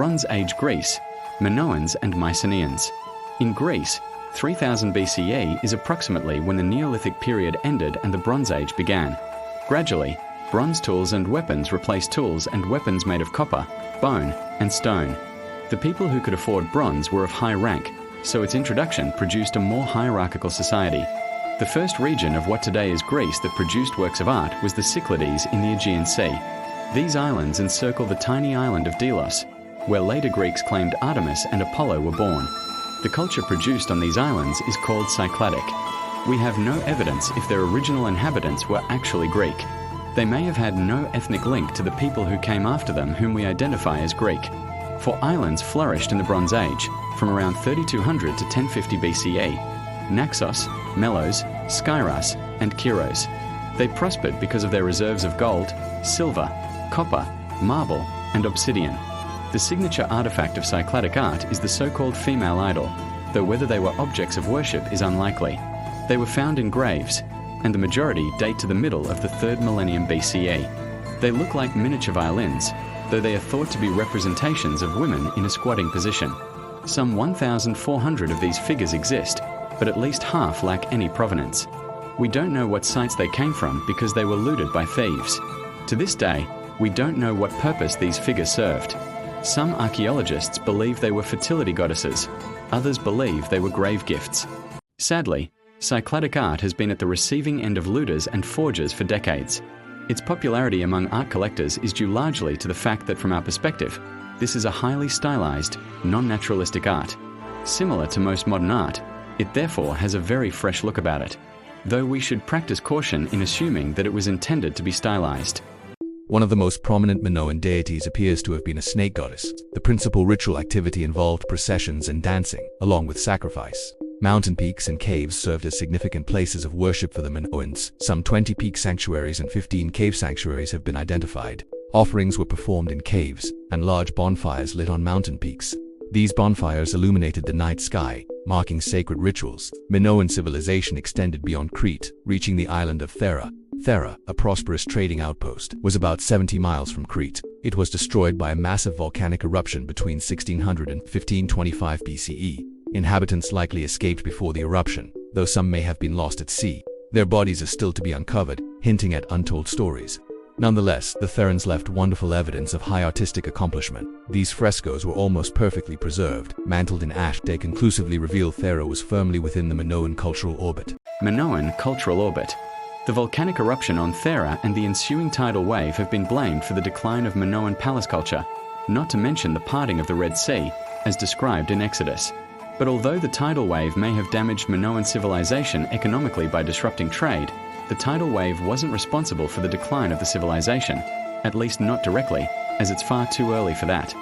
Bronze Age Greece, Minoans and Myceneans. In Greece, 3000 BCE is approximately when the Neolithic period ended and the Bronze Age began. Gradually, bronze tools and weapons replaced tools and weapons made of copper, bone, and stone. The people who could afford bronze were of high rank, so its introduction produced a more hierarchical society. The first region of what today is Greece that produced works of art was the Cyclades in the Aegean Sea. These islands encircle the tiny island of Delos, where later Greeks claimed Artemis and Apollo were born. The culture produced on these islands is called Cycladic. We have no evidence if their original inhabitants were actually Greek. They may have had no ethnic link to the people who came after them, whom we identify as Greek. For islands flourished in the Bronze Age, from around 3200 to 1050 BCE. Naxos, Melos, Skyros, and Kiros. They prospered because of their reserves of gold, silver, copper, marble, and obsidian. The signature artifact of Cycladic art is the so-called female idol, though whether they were objects of worship is unlikely. They were found in graves, and the majority date to the middle of the 3rd millennium BCE. They look like miniature violins, though they are thought to be representations of women in a squatting position. Some 1,400 of these figures exist, but at least half lack any provenance. We don't know what sites they came from because they were looted by thieves. To this day, we don't know what purpose these figures served. Some archaeologists believe they were fertility goddesses. Others believe they were grave gifts. Sadly, Cycladic art has been at the receiving end of looters and forgers for decades. Its popularity among art collectors is due largely to the fact that from our perspective, this is a highly stylized, non-naturalistic art. Similar to most modern art, it therefore has a very fresh look about it, though we should practice caution in assuming that it was intended to be stylized. One of the most prominent Minoan deities appears to have been a snake goddess. The principal ritual activity involved processions and dancing, along with sacrifice. Mountain peaks and caves served as significant places of worship for the Minoans. Some 20 peak sanctuaries and 15 cave sanctuaries have been identified. Offerings were performed in caves, and large bonfires lit on mountain peaks. These bonfires illuminated the night sky, marking sacred rituals. Minoan civilization extended beyond Crete, reaching the island of Thera. Thera, a prosperous trading outpost, was about 70 miles from Crete. It was destroyed by a massive volcanic eruption between 1600 and 1525 BCE. Inhabitants likely escaped before the eruption, though some may have been lost at sea. Their bodies are still to be uncovered, hinting at untold stories. Nonetheless, the Therans left wonderful evidence of high artistic accomplishment. These frescoes were almost perfectly preserved, mantled in ash. They conclusively reveal Thera was firmly within the Minoan cultural orbit. Minoan cultural orbit. The volcanic eruption on Thera and the ensuing tidal wave have been blamed for the decline of Minoan palace culture, not to mention the parting of the Red Sea, as described in Exodus. But although the tidal wave may have damaged Minoan civilization economically by disrupting trade, the tidal wave wasn't responsible for the decline of the civilization, at least not directly, as it's far too early for that.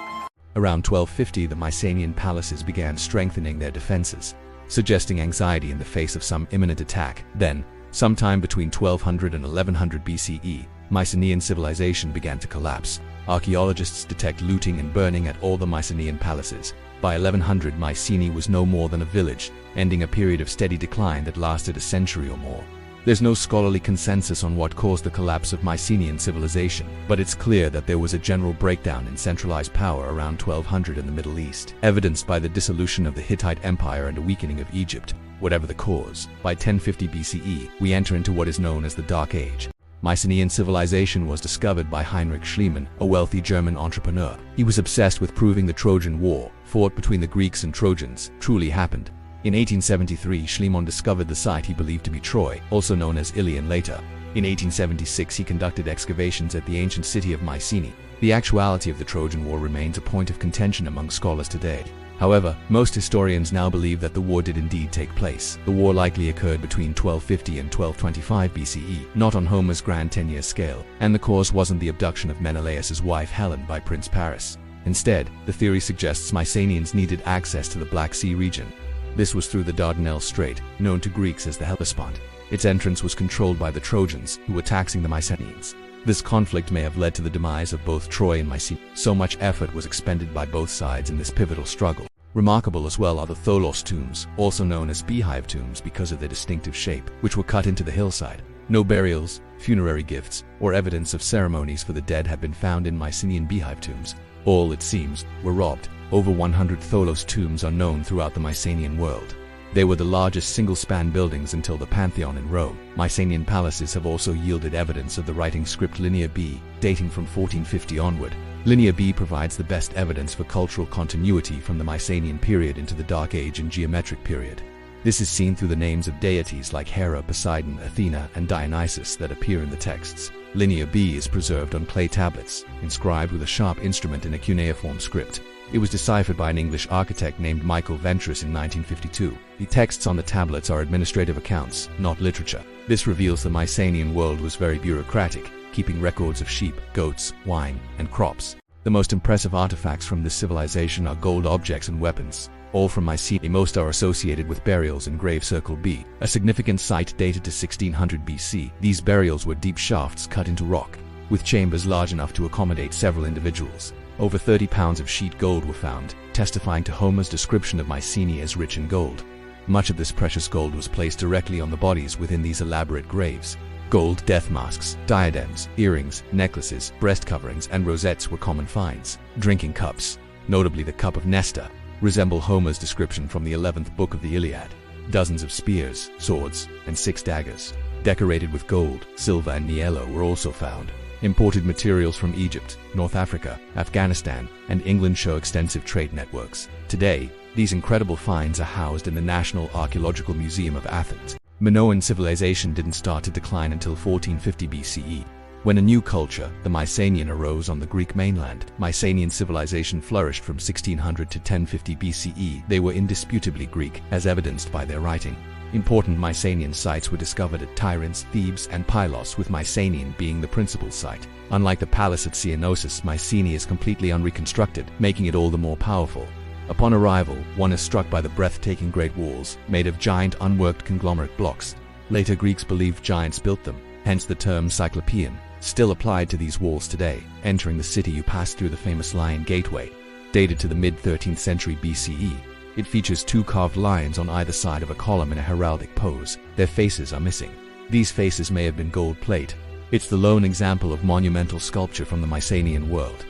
Around 1250, the Mycenean palaces began strengthening their defenses, suggesting anxiety in the face of some imminent attack. Then, sometime between 1200 and 1100 BCE, Mycenean civilization began to collapse. Archaeologists detect looting and burning at all the Mycenean palaces. By 1100, Mycenae was no more than a village, ending a period of steady decline that lasted a century or more. There's no scholarly consensus on what caused the collapse of Mycenaean civilization, but it's clear that there was a general breakdown in centralized power around 1200 in the Middle East, evidenced by the dissolution of the Hittite Empire and a weakening of Egypt. Whatever the cause, by 1050 BCE, we enter into what is known as the Dark Age. Mycenaean civilization was discovered by Heinrich Schliemann, a wealthy German entrepreneur. He was obsessed with proving the Trojan War, fought between the Greeks and Trojans, truly happened. In 1873, Schliemann discovered the site he believed to be Troy, also known as Ilion later. In 1876, he conducted excavations at the ancient city of Mycenae. The actuality of the Trojan War remains a point of contention among scholars today. However, most historians now believe that the war did indeed take place. The war likely occurred between 1250 and 1225 BCE, not on Homer's grand 10-year scale, and the cause wasn't the abduction of Menelaus's wife Helen by Prince Paris. Instead, the theory suggests Mycenaeans needed access to the Black Sea region. This was through the Dardanelles Strait, known to Greeks as the Hellespont. Its entrance was controlled by the Trojans, who were taxing the Mycenaeans. This conflict may have led to the demise of both Troy and Mycenae. So much effort was expended by both sides in this pivotal struggle. Remarkable as well are the Tholos tombs, also known as beehive tombs because of their distinctive shape, which were cut into the hillside. No burials, funerary gifts, or evidence of ceremonies for the dead have been found in Mycenaean beehive tombs. All, it seems, were robbed. Over 100 tholos tombs are known throughout the Mycenaean world. They were the largest single-span buildings until the Pantheon in Rome. Mycenaean palaces have also yielded evidence of the writing script Linear B, dating from 1450 onward. Linear B provides the best evidence for cultural continuity from the Mycenaean period into the Dark Age and Geometric period. This is seen through the names of deities like Hera, Poseidon, Athena, and Dionysus that appear in the texts. Linear B is preserved on clay tablets, inscribed with a sharp instrument in a cuneiform script. It was deciphered by an English architect named Michael Ventris in 1952. The texts on the tablets are administrative accounts, not literature. This reveals the Mycenaean world was very bureaucratic, keeping records of sheep, goats, wine, and crops. The most impressive artifacts from this civilization are gold objects and weapons, all from Mycenae. Most are associated with burials in Grave Circle B, a significant site dated to 1600 BC. These burials were deep shafts cut into rock, with chambers large enough to accommodate several individuals. Over 30 pounds of sheet gold were found, testifying to Homer's description of Mycenae as rich in gold. Much of this precious gold was placed directly on the bodies within these elaborate graves. Gold death masks, diadems, earrings, necklaces, breast coverings, and rosettes were common finds. Drinking cups, notably the cup of Nestor, resemble Homer's description from the 11th book of the Iliad. Dozens of spears, swords, and 6 daggers, decorated with gold, silver, and niello were also found. Imported materials from Egypt, North Africa, Afghanistan, and England show extensive trade networks. Today, these incredible finds are housed in the National Archaeological Museum of Athens. Minoan civilization didn't start to decline until 1450 BCE, when a new culture, the Mycenaean, arose on the Greek mainland. Mycenaean civilization flourished from 1600 to 1050 BCE. They were indisputably Greek, as evidenced by their writing. Important Mycenaean sites were discovered at Tiryns, Thebes, and Pylos, with Mycenaean being the principal site. Unlike the palace at Cyanosus, Mycenae is completely unreconstructed, making it all the more powerful. Upon arrival, one is struck by the breathtaking great walls, made of giant unworked conglomerate blocks. Later Greeks believed giants built them, hence the term Cyclopean, still applied to these walls today. Entering the city, you pass through the famous Lion Gateway, dated to the mid-13th century BCE. It features 2 carved lions on either side of a column in a heraldic pose. Their faces are missing. These faces may have been gold plate. It's the lone example of monumental sculpture from the Mycenaean world.